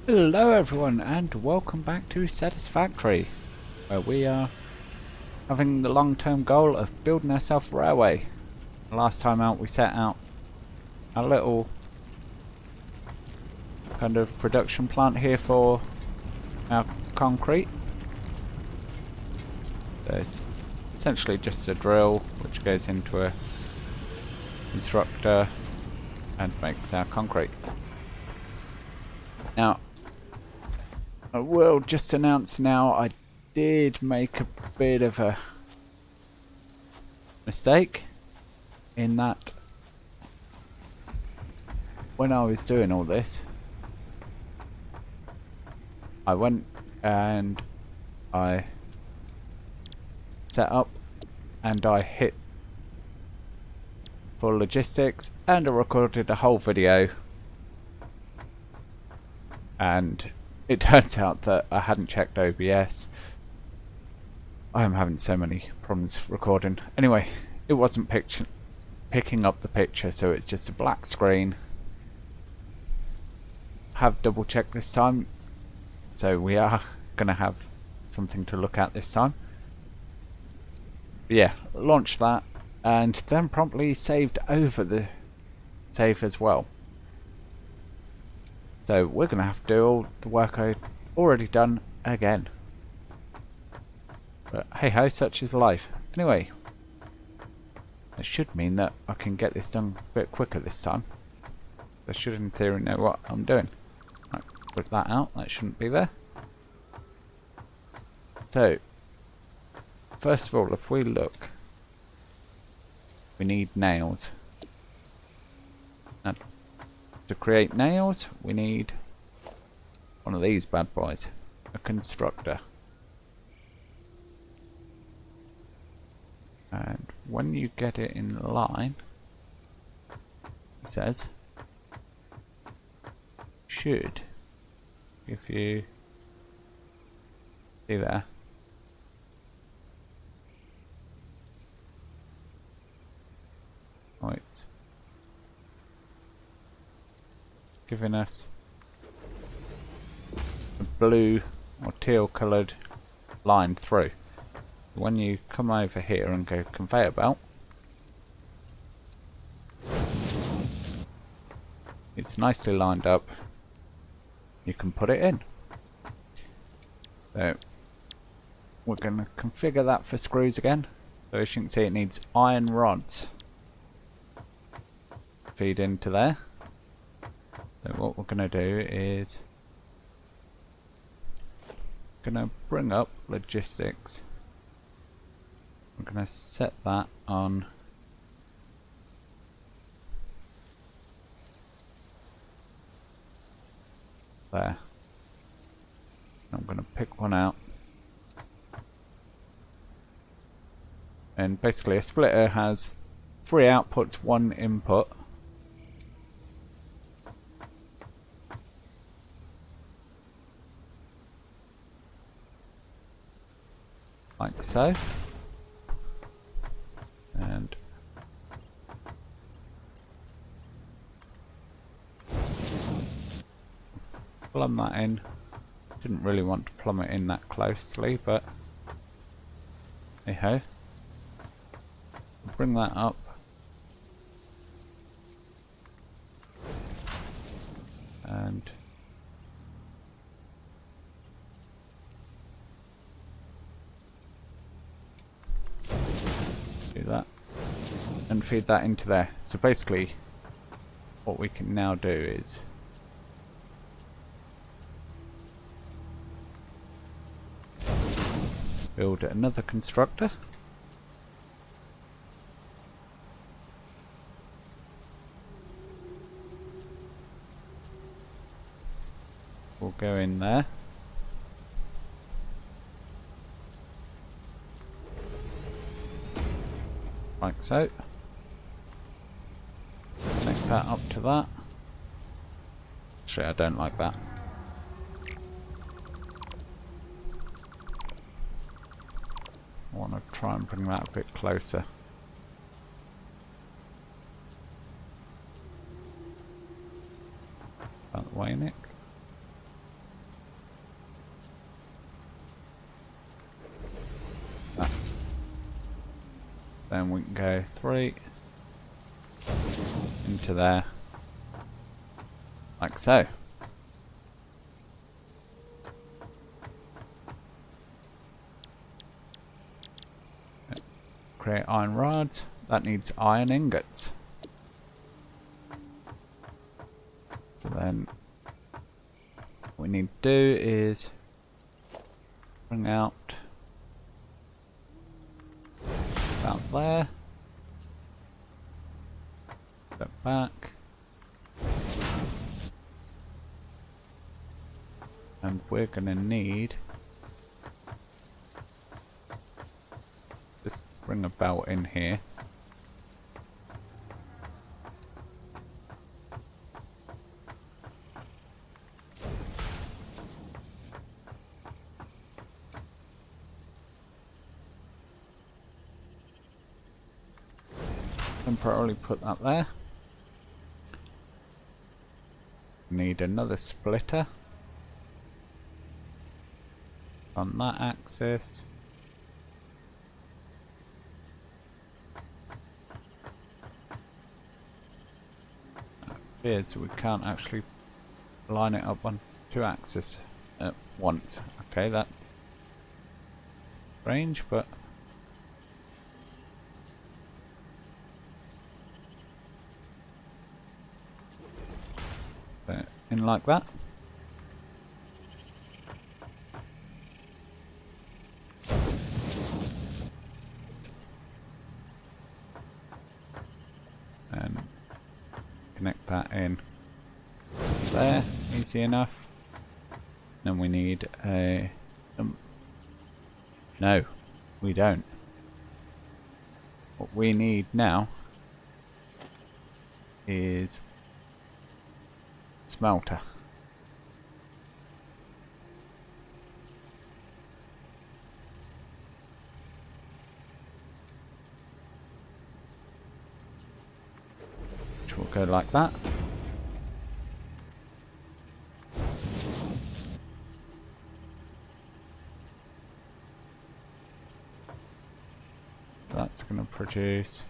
Hello everyone and welcome back to Satisfactory, where we are having the long-term goal of building ourselves a railway. Last time out we set out a little kind of production plant here for our concrete. So it's essentially just a drill which goes into a constructor and makes our concrete. Now, I will just announce now I did make a bit of a mistake in that when I was doing all this, I went and I set up and I hit for logistics and I recorded a whole video, and it turns out that I hadn't checked OBS. I am having so many problems recording. Anyway, it wasn't picking up the picture, so it's just a black screen. Have double checked this time, so we are going to have something to look at this time. But yeah, launched that and then promptly saved over the save as well. So we're going to have to do all the work I'd already done again. But hey ho, such is life. Anyway, it should mean that I can get this done a bit quicker this time. I should in theory know what I'm doing. Right, put that out, that shouldn't be there. So, first of all, if we look, we need nails. And to create nails, we need one of these bad boys, a constructor. And when you get it in line, it says, should give you, see there, oh, it's giving us a blue or teal coloured line through. When you come over here and go conveyor belt, it's nicely lined up. You can put it in. So we're going to configure that for screws again. So as you can see, it needs iron rods. Feed into there. So what we're going to do is going to bring up logistics. We're going to set that on there. I'm going to pick one out. And basically a splitter has 3 outputs, 1 input. Like so. And plumb that in. Didn't really want to plumb it in that closely, but hey ho. Bring that up. And do that. And feed that into there. So basically what we can now do is build another constructor. We'll go in there. Like so. Connect that up to that. Actually, I don't like that. I want to try and bring that a bit closer. Out the way, Nick. Then we can go 3 into there, like so. Create iron rods. That needs iron ingots. So then what we need to do is bring out about there. Step back. And we're gonna need just bring a belt in here. Temporarily put that there. Need another splitter on that axis. So we can't actually line it up on 2 axes at once. Okay, that's strange, but in like that. And connect that in there, easy enough. Then we need a no, we don't. What we need now is smelter. Which will go like that. That's going to produce,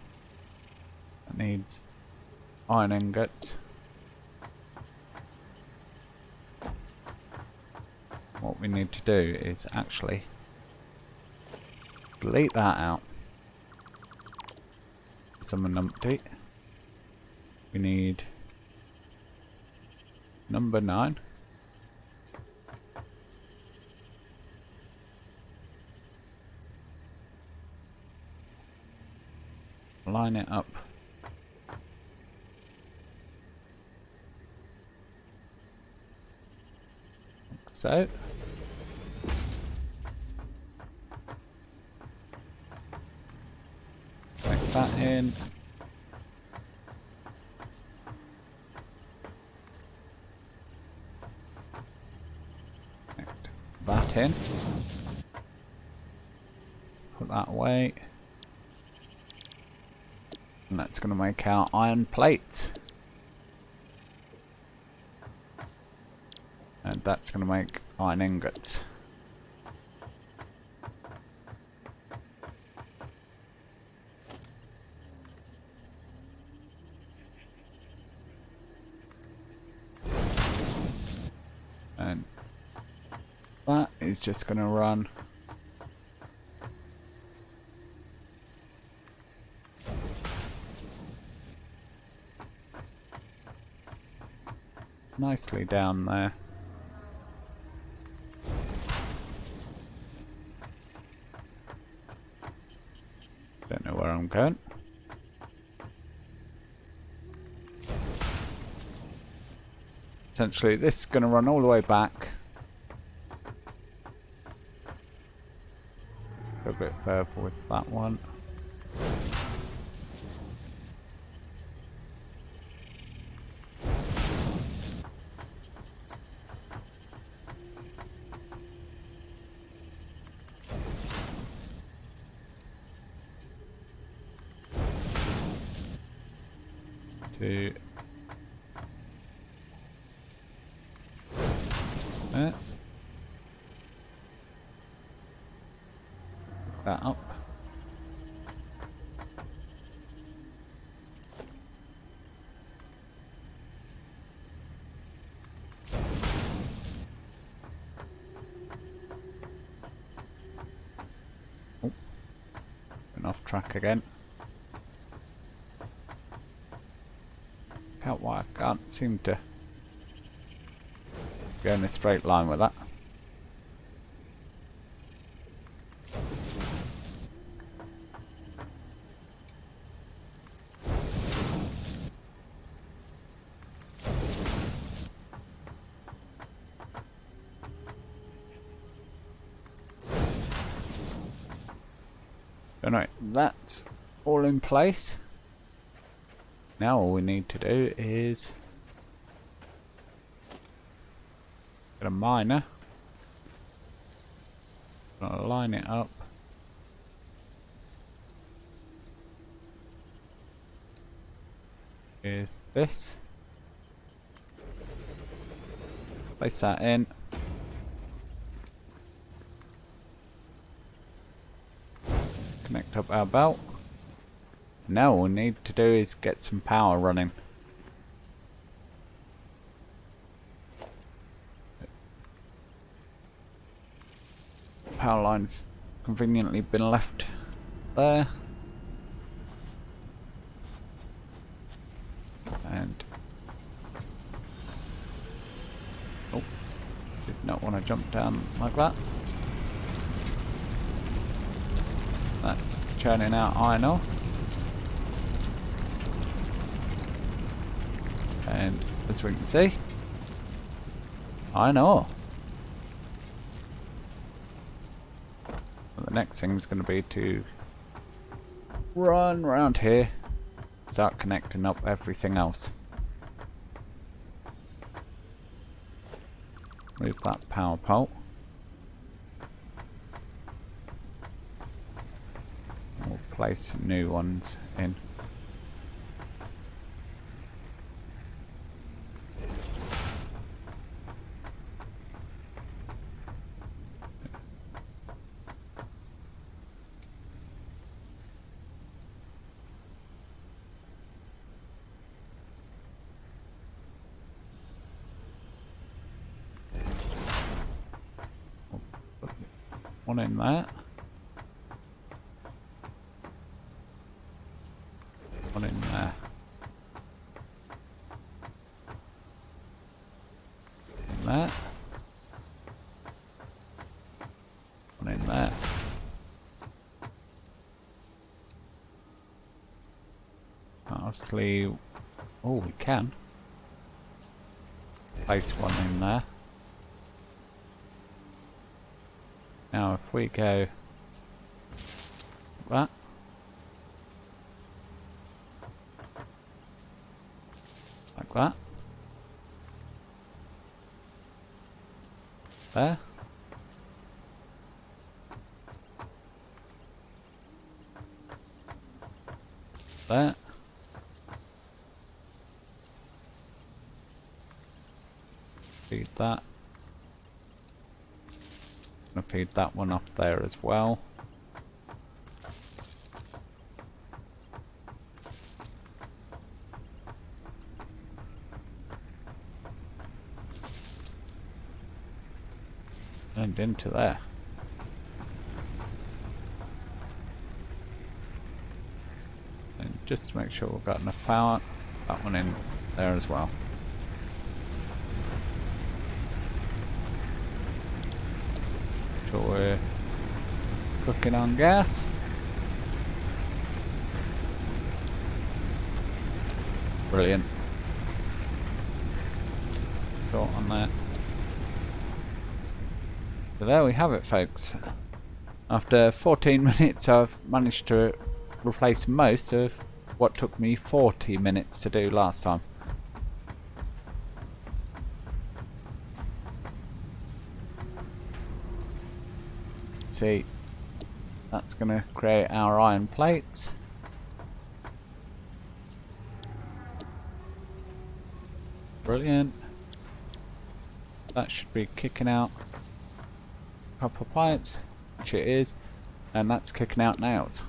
that needs iron ingots. What we need to do is actually delete that out. Some numpty. We need number 9. Line it up like so. Connect that in. Connect that in. Put that away. And that's going to make our iron plate. And that's going to make iron ingots. And that is just going to run nicely down there. Don't know where I'm going. Essentially, this is going to run all the way back. Go a bit further with that one. To there. Pick that up. track again. Why I can't seem to go in a straight line with that. Alright, that's all in place. Now all we need to do is get a miner. Gonna line it up. With this. Place that in. Connect up our belt. Now all we need to do is get some power running. Power line's conveniently been left there. And oh, did not want to jump down like that. That's churning out iron ore. And as we can see, iron ore. The next thing is going to be to run around here, start connecting up everything else. Move that power pole. We'll place new ones in. One in there. One in there. In there. One in there. Obviously, oh, we can place one in there. Now if we go that, like that, there, there, feed that. Feed that one off there as well. And into there. And just to make sure we've got enough power, that one in there as well. Sure we're cooking on gas. Brilliant. Salt on that. So there we have it, folks. After 14 minutes I've managed to replace most of what took me 40 minutes to do last time. See, that's going to create our iron plates. Brilliant. That should be kicking out copper pipes, which it is, and that's kicking out nails.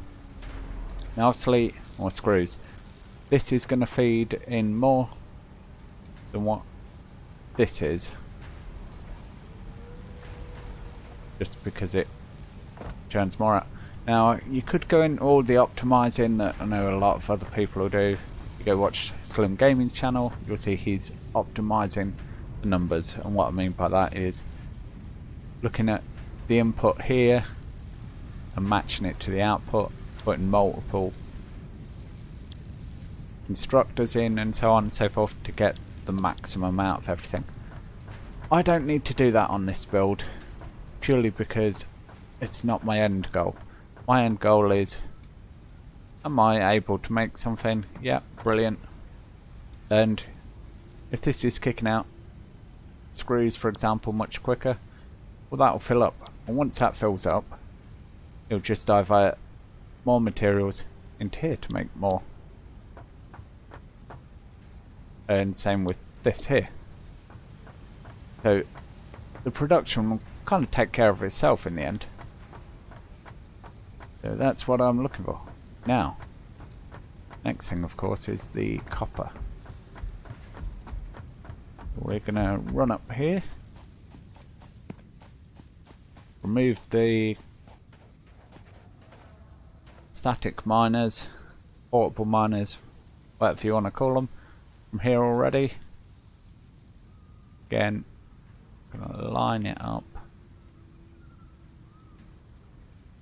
Now obviously, or screws. This is going to feed in more than what this is, just because it churns more out. Now, you could go in all the optimizing that I know a lot of other people will do. You go watch Slim Gaming's channel, you'll see he's optimizing the numbers. And what I mean by that is looking at the input here and matching it to the output, putting multiple constructors in and so on and so forth to get the maximum out of everything. I don't need to do that on this build, purely because it's not my end goal. My end goal is, am I able to make something? Yeah, brilliant. And if this is kicking out screws, for example, much quicker, well, that'll fill up. And once that fills up, it'll just divert more materials into here to make more. And same with this here. So the production will kind of take care of itself in the end. So that's what I'm looking for. Now, next thing of course is the copper. We're gonna run up here, remove the static miners, portable miners, whatever you want to call them, from here already. Again, gonna line it up.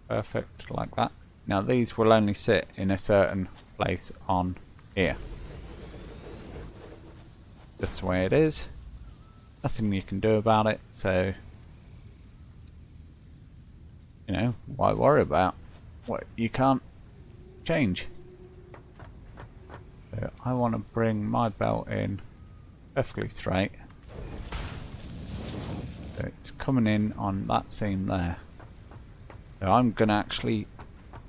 Perfect, like that. Now these will only sit in a certain place on here. That's the way it is. Nothing you can do about it, so you know, why worry about what you can't change. So I want to bring my belt in perfectly straight. So it's coming in on that seam there. So I'm going to actually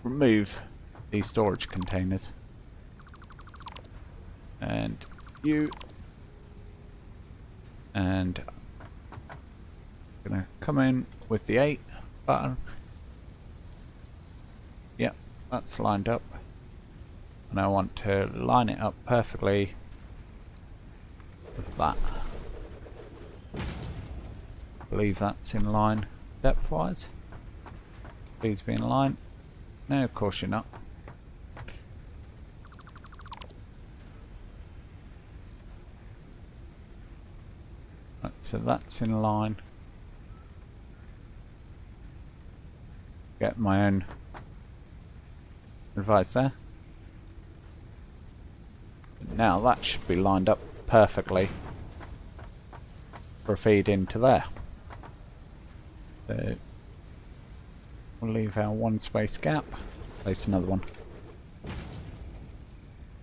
remove these storage containers. And you. And I'm going to come in with the 8 button. Yep, that's lined up. And I want to line it up perfectly with that. I believe that's in line depth-wise. Please be in line. No, of course you're not. Right, so that's in line. Get my own advice there. Now that should be lined up perfectly for a feed into there. So we'll leave our one space gap, place another one.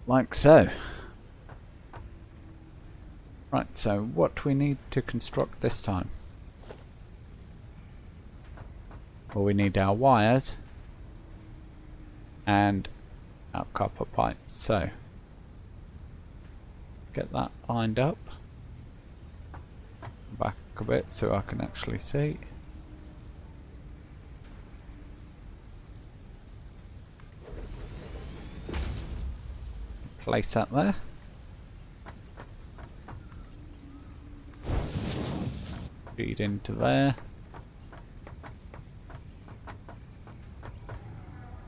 Like so. Right, so what do we need to construct this time? Well, we need our wires and our copper pipe. So get that lined up. Back a bit so I can actually see. Place that there. Feed into there.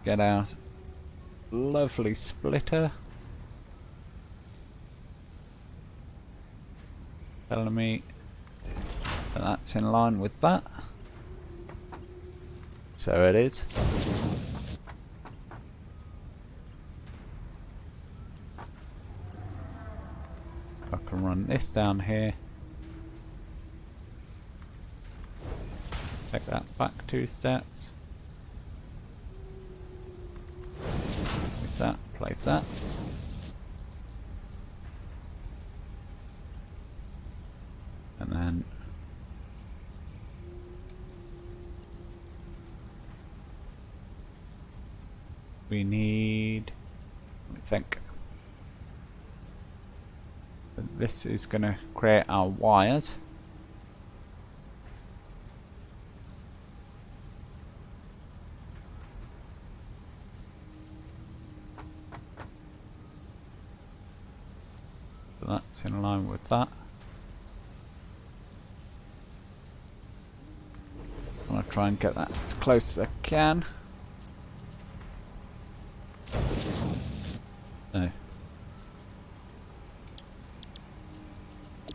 Get our lovely splitter. Telling me that that's in line with that. So it is. I can run this down here. Take that back 2 steps. Place that, place that. And then we need, let me think. This is going to create our wires. So that's in line with that. I'm going to try and get that as close as I can. So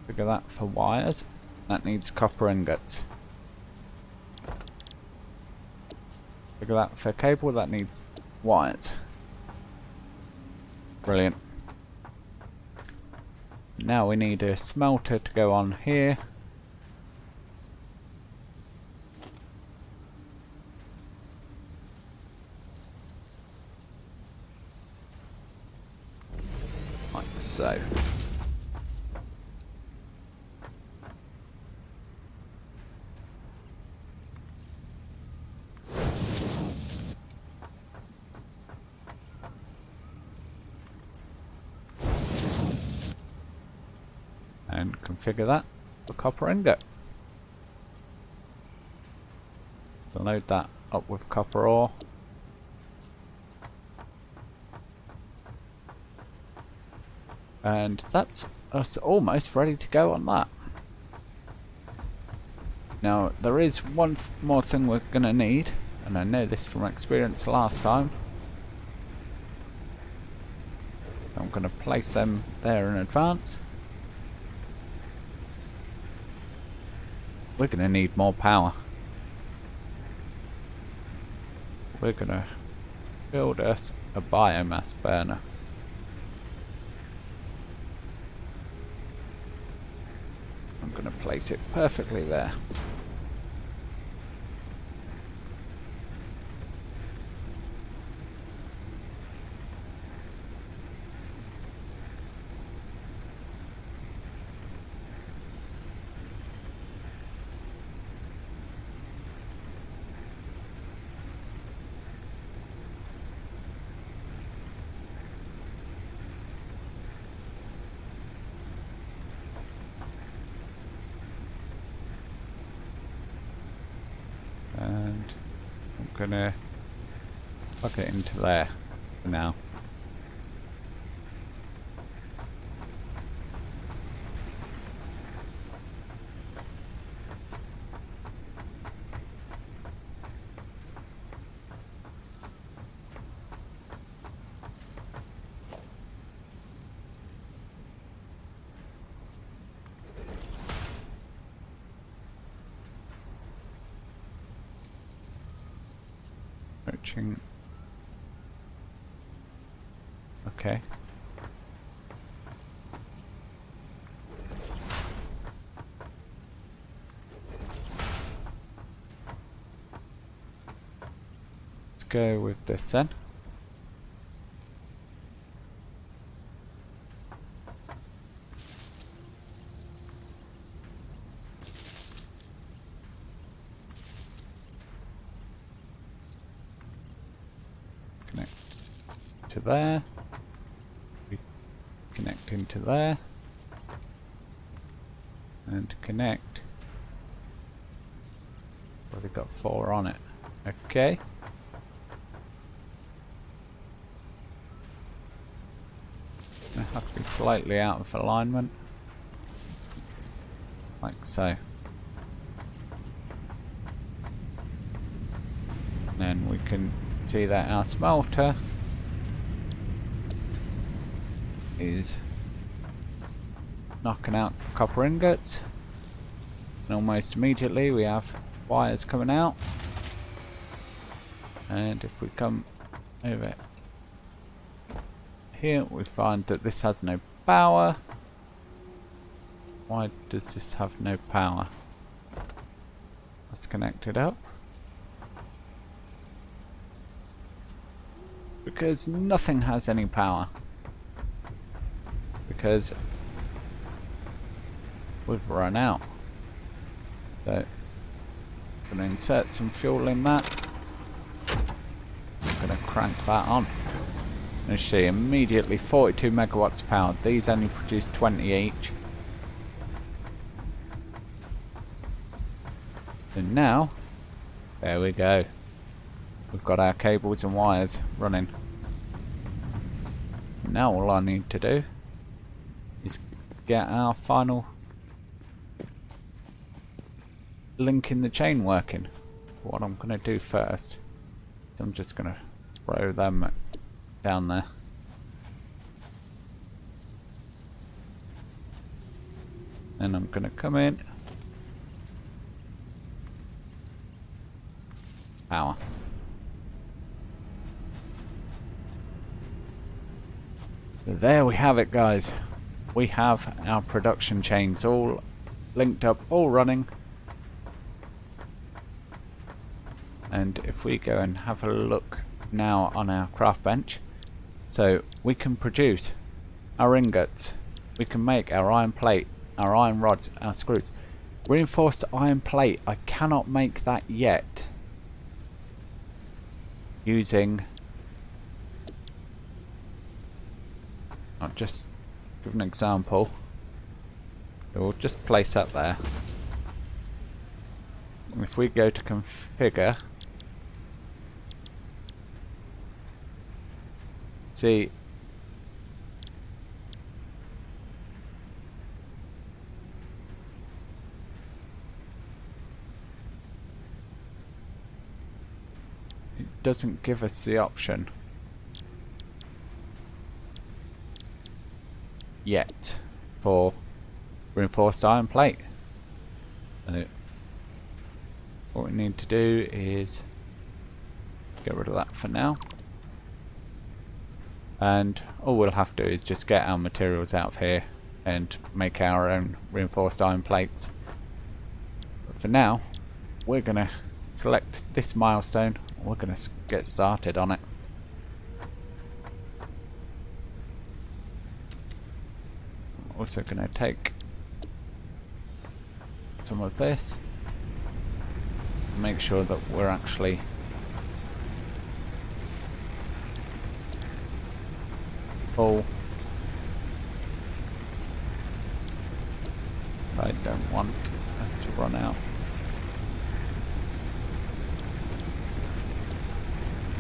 figure that for wires. That needs copper ingots. Figure that for cable. That needs wires. Brilliant. Now we need a smelter to go on here. Like so. And configure that for copper ingot. Load that up with copper ore. And that's us almost ready to go on that. Now there is one more thing we're going to need, and I know this from experience last time. I'm going to place them there in advance. We're going to need more power. We're going to build us a biomass burner. I'm going to place it perfectly there. And I'm gonna plug it into there for now. Approaching. Okay. Let's go with this then. To there, we connect into there, and connect. Well, we've got 4 on it. Okay. I have to be slightly out of alignment, like so. And then we can see that our smelter is knocking out copper ingots, and almost immediately we have wires coming out. And if we come over here, we find that this has no power. Why does this have no power? Let's connect it up. Because nothing has any power. Because we've run out. So I'm going to insert some fuel in that. I'm going to crank that on. And see, immediately 42 megawatts powered. These only produce 20 each. And now, there we go. We've got our cables and wires running. Now all I need to do is get our final link in the chain working. What I'm going to do first is I'm just going to throw them down there. And I'm going to come in. Power. So there we have it, guys. We have our production chains all linked up, all running. And if we go and have a look now on our craft bench, so we can produce our ingots, we can make our iron plate, our iron rods, our screws. Reinforced iron plate, I cannot make that yet using, I'll just give an example. So we'll just place that there. And if we go to configure, see, it doesn't give us the option yet for reinforced iron plate. So what we need to do is get rid of that for now. And all we'll have to do is just get our materials out of here and make our own reinforced iron plates. But for now, we're going to select this milestone. We're going to get started on it. Also going to take some of this. Make sure that we're actually full. I don't want us to run out.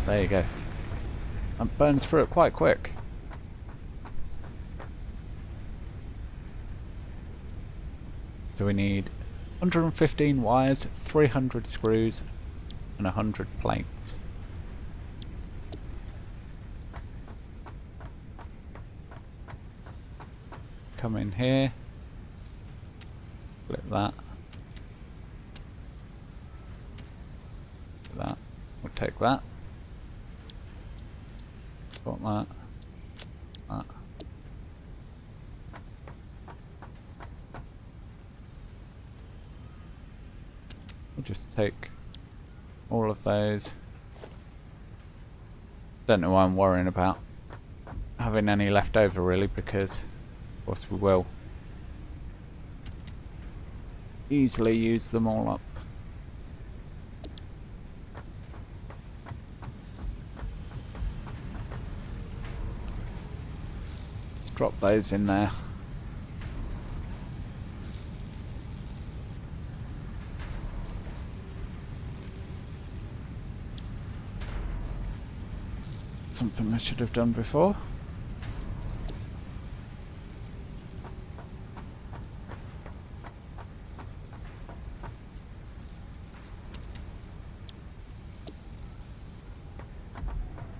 There you go. And burns through it quite quick. So we need 115 wires, 300 screws, and 100 plates. Come in here, flip that, that, we'll take that, got that, that. We'll just take all of those. Don't know why I'm worrying about having any left over really, because of course we will easily use them all up. Let's drop those in there. Something I should have done before.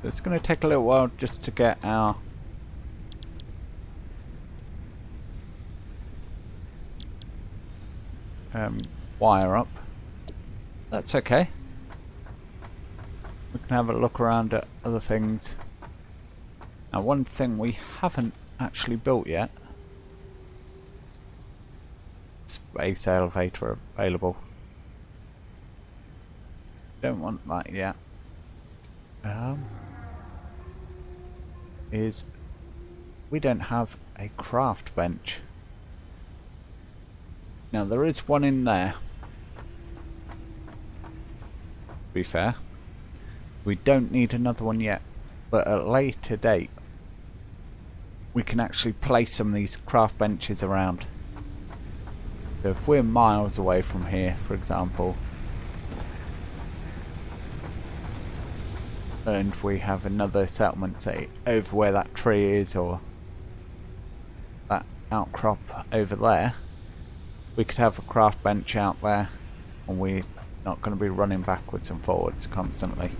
It's going to take a little while just to get our wire up. That's okay. We can have a look around at other things. Now, one thing we haven't actually built yet. Space elevator available. Don't want that yet. Is we don't have a craft bench. Now there is one in there. To be fair, we don't need another one yet, but at a later date we can actually place some of these craft benches around. So if we're miles away from here, for example, and we have another settlement, say over where that tree is, or that outcrop over there, we could have a craft bench out there, and we're not going to be running backwards and forwards constantly.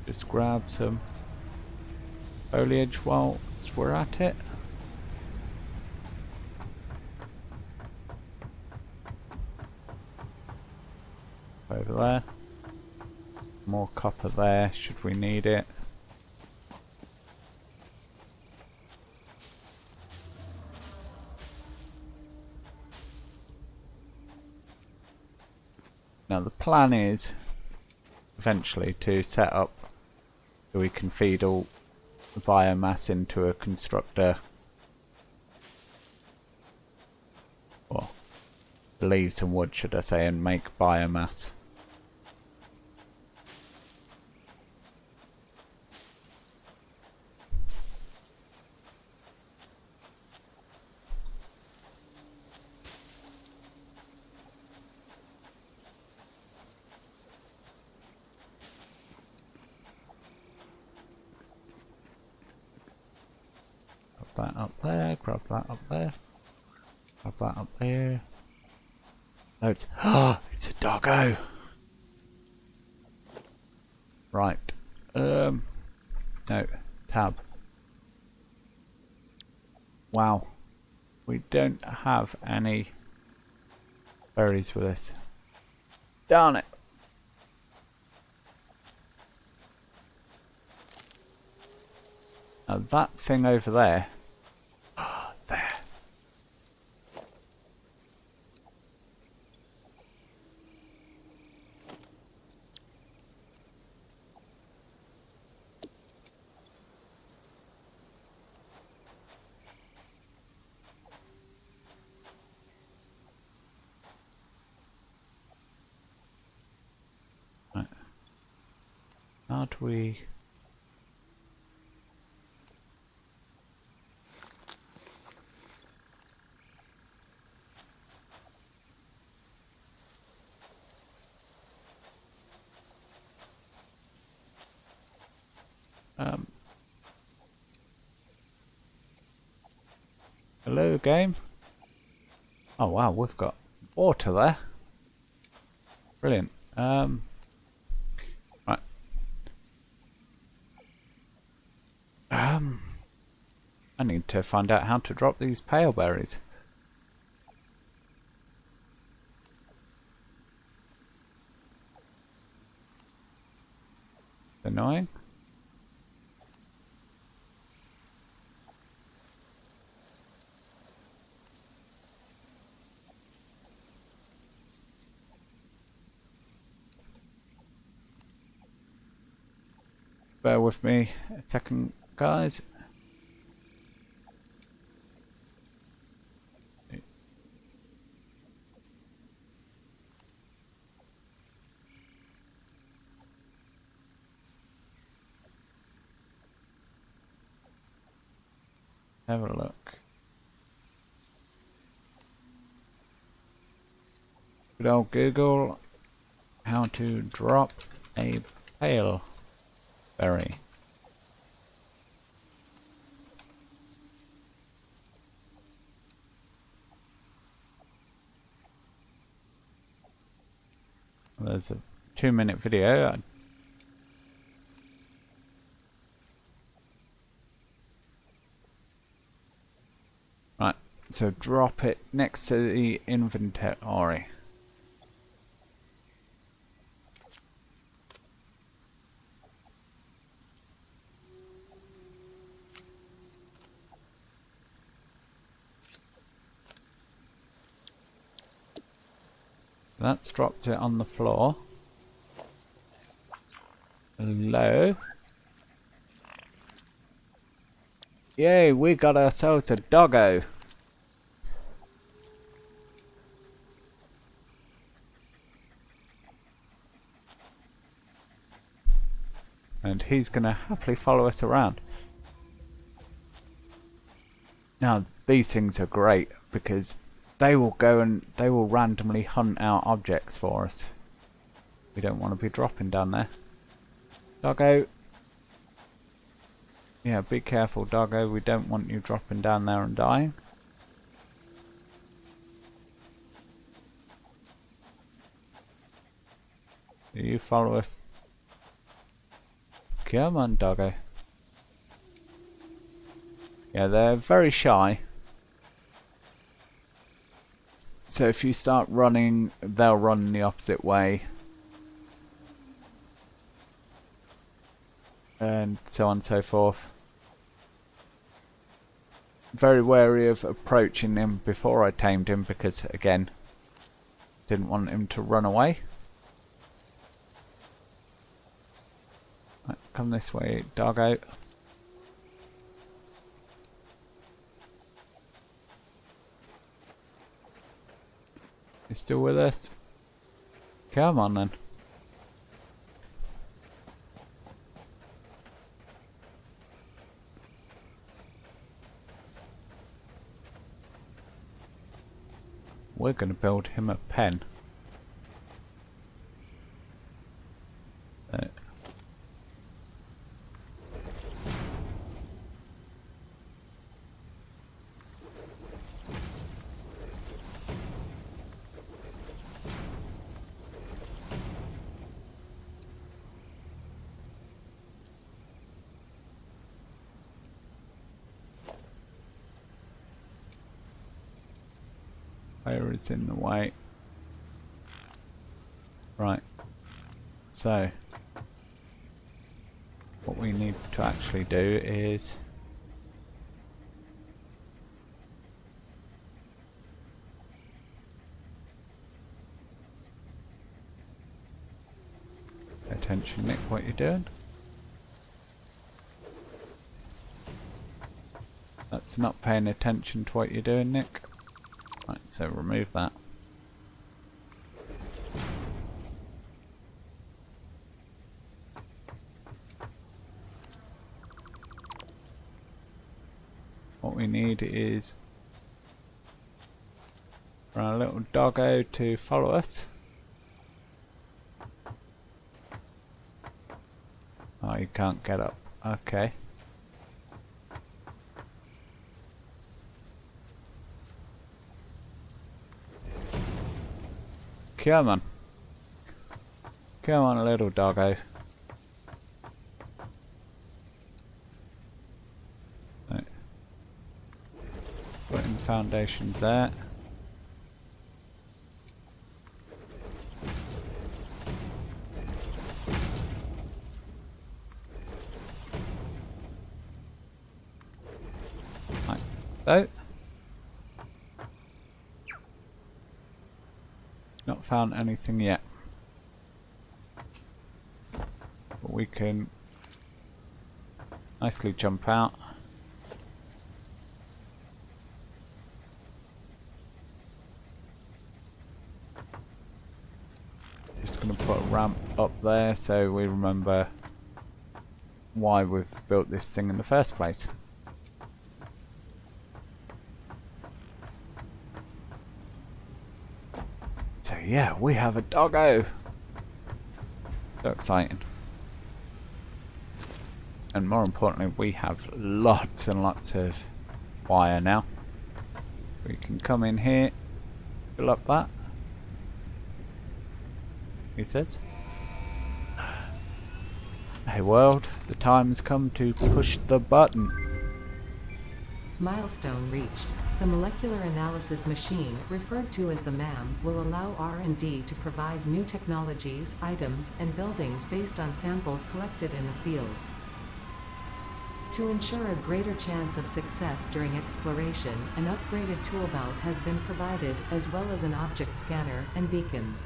Just grab some foliage whilst we're at it. Over there. More copper there, should we need it. Now the plan is eventually to set up so we can feed all the biomass into a constructor, or leaves and wood should I say, and make biomass. That up there, grab that up there, grab that up there. Oh, it's a doggo. Right. No, tab. Wow. We don't have any berries for this. Darn it. Now that thing over there. There. Right. How do we... Hello, game. Oh wow, we've got water there. Brilliant. Right. I need to find out how to drop these pale berries. Annoying. Bear with me a second, guys. Have a look. Good old Google, how to drop a pale berry. There's a 2-minute video. Right, so drop it next to the inventory. That's dropped it on the floor. Hello. Yay, we got ourselves a doggo. And he's going to happily follow us around. Now, these things are great because they will go and they will randomly hunt out objects for us. We don't want to be dropping down there. Doggo. Yeah, be careful, doggo. We don't want you dropping down there and dying. Do you follow us? Come on, doggo. Yeah, they're very shy. So if you start running, they'll run the opposite way. And so on and so forth. Very wary of approaching him before I tamed him because, again, didn't want him to run away. Right, come this way, doggo. You still with us? Come on then. We're going to build him a pen. Fire is in the way. Right. So, what we need to actually do is pay attention, Nick, what you're doing. That's not paying attention to what you're doing, Nick. Right, so remove that. What we need is for our little doggo to follow us. Oh, you can't get up. Okay. Come on. Come on, little doggo. Right. Putting foundations there. Right. So. Not found anything yet. But we can nicely jump out. Just going to put a ramp up there so we remember why we've built this thing in the first place. So yeah, we have a doggo. So exciting. And more importantly, we have lots and lots of wire now. We can come in here, fill up that. He says, "Hey world, the time has come to push the button." Milestone reached. The molecular analysis machine, referred to as the MAM, will allow R&D to provide new technologies, items, and buildings based on samples collected in the field. To ensure a greater chance of success during exploration, an upgraded tool belt has been provided, as well as an object scanner and beacons.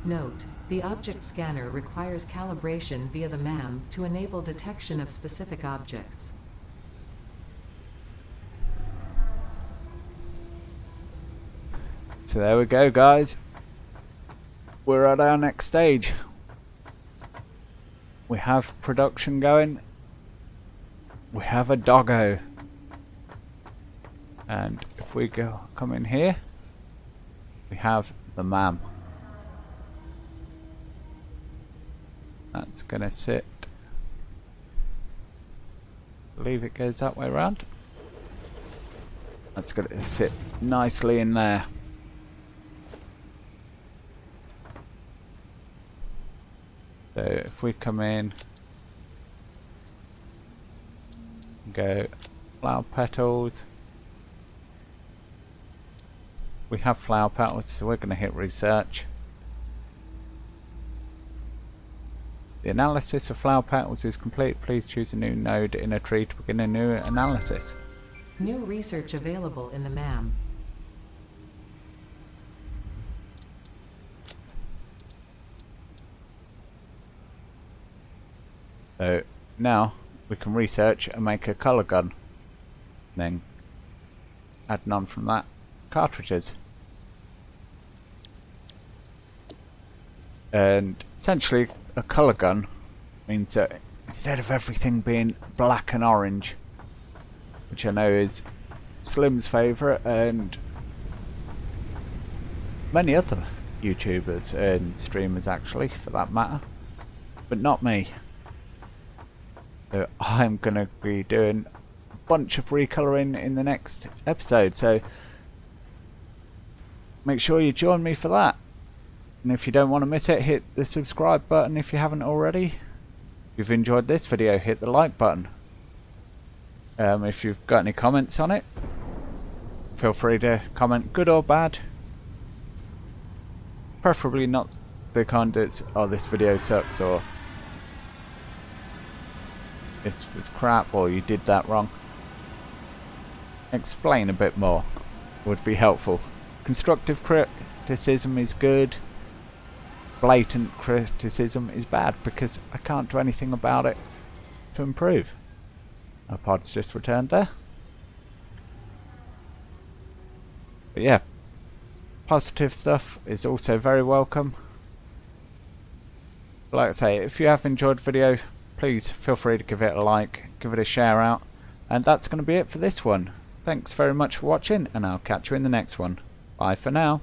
Note: the object scanner requires calibration via the MAM to enable detection of specific objects. So there we go, guys. We're at our next stage. We have production going. We have a doggo. And if we come in here, we have the MAM. That's gonna sit. I believe it goes that way around. That's gonna sit nicely in there. So if we come in, Go flower petals. We have flower petals, so we're going to hit research. The analysis of flower petals is complete. Please choose a new node in a tree to begin a new analysis. New research available in the MAM. So now we can research and make a colour gun. Then add none from that cartridges. And essentially a colour gun means that instead of everything being black and orange, which I know is Slim's favourite and many other YouTubers and streamers actually for that matter, but not me. So I'm going to be doing a bunch of recolouring in the next episode, so make sure you join me for that. And if you don't want to miss it, hit the subscribe button if you haven't already. If you've enjoyed this video, hit the like button. If you've got any comments on it, feel free to comment, good or bad. Preferably not the kind that's, oh, this video sucks, or this was crap, or you did that wrong. Explain a bit more would be helpful. Constructive criticism is good. Blatant criticism is bad because I can't do anything about it to improve. Our pod's just returned there. But yeah, positive stuff is also very welcome. Like I say, if you have enjoyed the video, please feel free to give it a like, give it a share out. And that's going to be it for this one. Thanks very much for watching, and I'll catch you in the next one. Bye for now.